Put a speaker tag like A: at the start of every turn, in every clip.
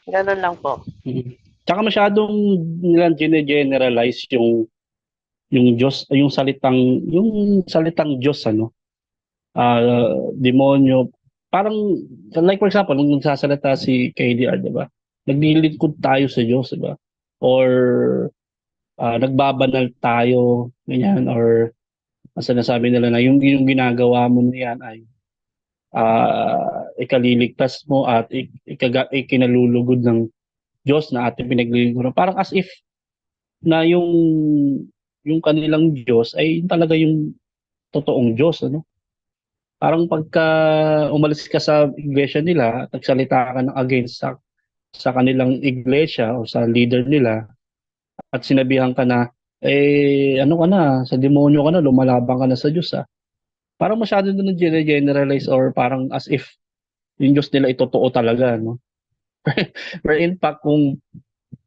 A: Gano'n lang po.
B: Mm. Tsaka masyadong nilang gine-generalize yung Diyos, yung salitang Diyos, ano, demonyo. Parang, like for example, nung nagsasalita si KDR, di ba? Naglilingkod tayo sa Diyos, di ba? Or nagbabanal tayo, ganyan, or sinasabi nila na yung ginagawa mo na yan ay ikaliligtas mo at ikinalulugod ng Diyos na ating pinaglilingkuran. Parang as if na yung kanilang Diyos ay talaga yung totoong Diyos, ano? Parang pagka umalis ka sa iglesia nila at nagsalita ka ng against sa kanilang iglesia o sa leader nila at sinabihan ka na, ano ka na, sa demonyo ka na, lumalabang ka na sa Diyos, ah. Parang masyado na generalize or parang as if yung Diyos nila ay totoo talaga, no? Where in fact, kung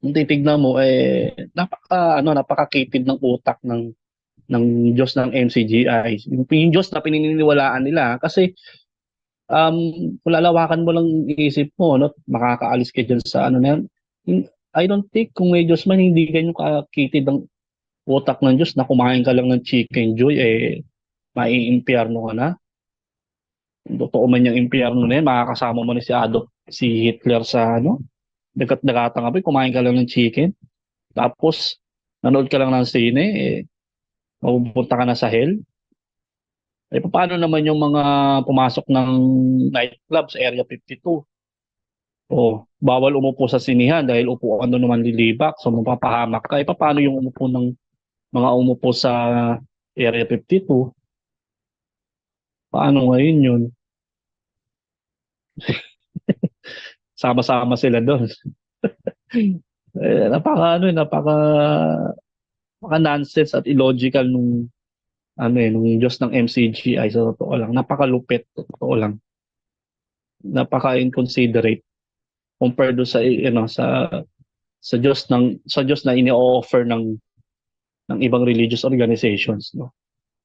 B: titignan mo, napakakitid ng utak ng Diyos ng MCGI. Yung Diyos na pininiwalaan nila. Kasi, um, kung lalawakan mo lang isip mo, no, makakaalis ka dyan sa ano na yan. I don't think kung may Diyos man, hindi ganyan kakitid ng utak ng Diyos na kumain ka lang ng chicken joy, maiimpyerno ka na. Kung totoo man yung impyerno na yan, makakasama mo na si Hitler sa ano, dagat-dagatang apoy, kumain ka lang ng chicken. Tapos, nanood ka lang ng sine, mapupunta ka na sa hell. Paano naman yung mga pumasok ng nightclub sa Area 52? O, bawal umupo sa sinihan dahil upuan doon naman lilibak, so mapapahamak ka. Paano yung umupo ng mga umupo sa Area 52? Paano ngayon yun? Sama-sama sila doon. Napaka nonsense at illogical nung Diyos ng MCGI sa totoo lang. Napakalupit, sa totoo lang. Napaka-inconsiderate compared do sa Diyos na ini-offer ng ibang religious organizations, no.